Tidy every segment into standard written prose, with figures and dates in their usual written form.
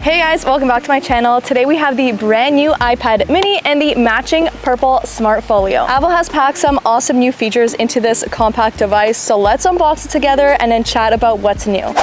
Hey guys, welcome back to my channel. Today we have the brand new iPad mini and the matching purple smart folio. Apple has packed some awesome new features into this compact device, so let's unbox it together and then chat about what's new.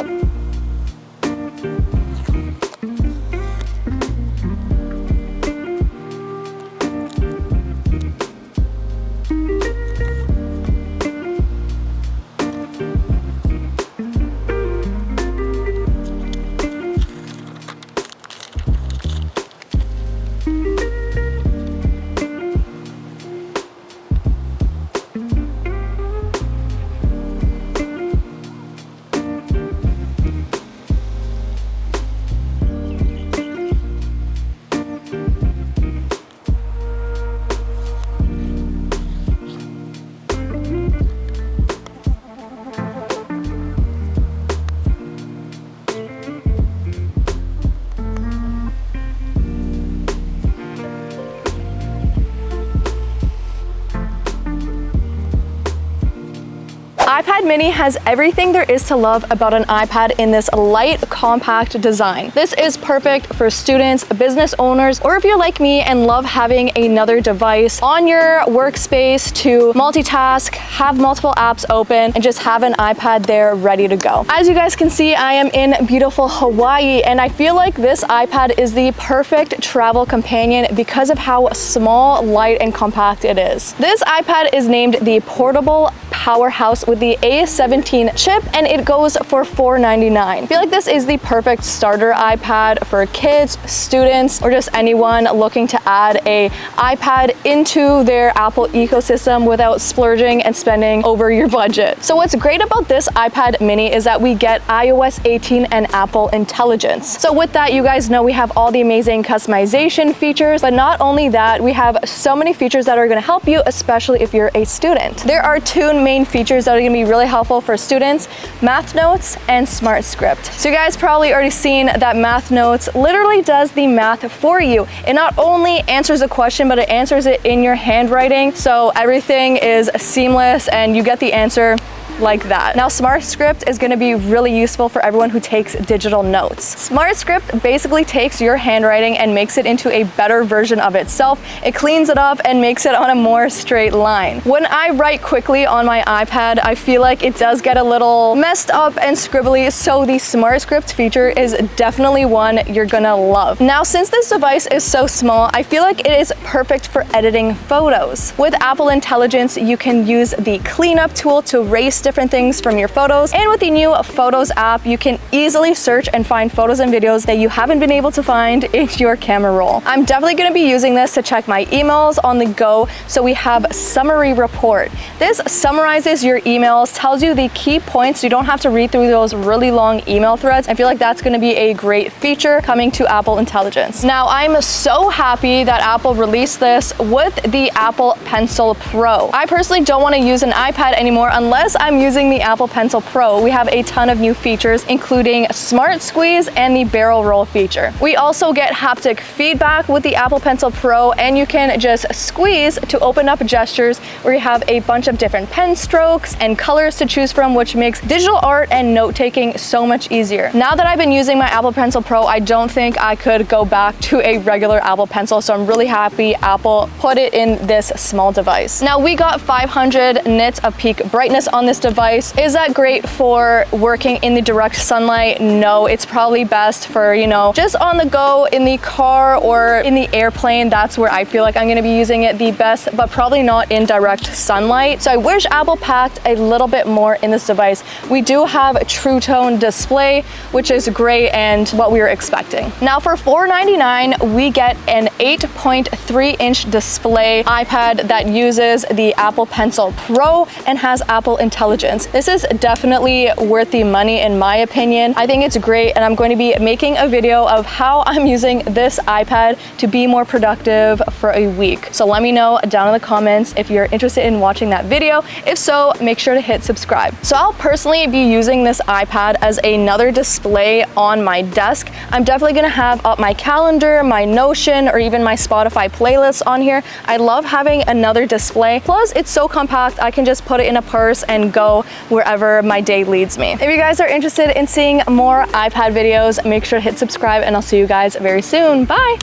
iPad mini has everything there is to love about an iPad in this light, compact design. This is perfect for students, business owners, or if you're like me and love having another device on your workspace to multitask, have multiple apps open, and just have an iPad there ready to go. As you guys can see, I am in beautiful Hawaii, and I feel like this iPad is the perfect travel companion because of how small, light, and compact it is. This iPad is named the Portable Powerhouse with the A17 chip, and it goes for $499. I feel like this is the perfect starter iPad for kids, students, or just anyone looking to add a iPad into their Apple ecosystem without splurging and spending over your budget. So what's great about this iPad mini is that we get iOS 18 and Apple Intelligence. So with that, you guys know we have all the amazing customization features, but not only that, we have so many features that are going to help you, especially if you're a student. There are two main features that are going to be really helpful for students: Math Notes and Smart Script. So you guys probably already seen that Math Notes literally does the math for you. It not only answers a question, but it answers it in your handwriting, so everything is seamless and you get the answer like that. Now, Smart Script is going to be really useful for everyone who takes digital notes. Smart Script basically takes your handwriting and makes it into a better version of itself. It cleans it up and makes it on a more straight line. When I write quickly on my iPad, I feel like it does get a little messed up and scribbly, so the Smart Script feature is definitely one you're gonna love. Now, since this device is so small, I feel like it is perfect for editing photos. With Apple Intelligence, you can use the cleanup tool to erase different things from your photos, and with the new Photos app, you can easily search and find photos and videos that you haven't been able to find in your camera roll. I'm definitely going to be using this to check my emails on the go, so we have Summary Report. This summarizes your emails, tells you the key points. You don't have to read through those really long email threads. I feel like that's going to be a great feature coming to Apple Intelligence. Now, I'm so happy that Apple released this with the Apple Pencil Pro. I personally don't want to use an iPad anymore unless I'm using the Apple Pencil Pro. We have a ton of new features, including Smart Squeeze and the barrel roll feature. We also get haptic feedback with the Apple Pencil Pro, and you can just squeeze to open up gestures where you have a bunch of different pen strokes and colors to choose from, which makes digital art and note-taking so much easier. Now that I've been using my Apple Pencil Pro, I don't think I could go back to a regular Apple Pencil, so I'm really happy Apple put it in this small device. Now, we got 500 nits of peak brightness on this device. Is that great for working in the direct sunlight? No, it's probably best for, you know, just on the go in the car or in the airplane. That's where I feel like I'm going to be using it the best, but probably not in direct sunlight. So I wish Apple packed a little bit more in this device. We do have a True Tone display, which is great and what we were expecting. Now, for $499, we get an 8.3-inch display iPad that uses the Apple Pencil Pro and has Apple Intelligence. This is definitely worth the money in my opinion. I think it's great, and I'm going to be making a video of how I'm using this iPad to be more productive for a week. So let me know down in the comments if you're interested in watching that video. If so, make sure to hit subscribe. So I'll personally be using this iPad as another display on my desk. I'm definitely gonna have up my calendar, my Notion, or even my Spotify playlists on here. I love having another display. Plus, it's so compact, I can just put it in a purse and go go wherever my day leads me. If you guys are interested in seeing more iPad videos, make sure to hit subscribe and I'll see you guys very soon. Bye.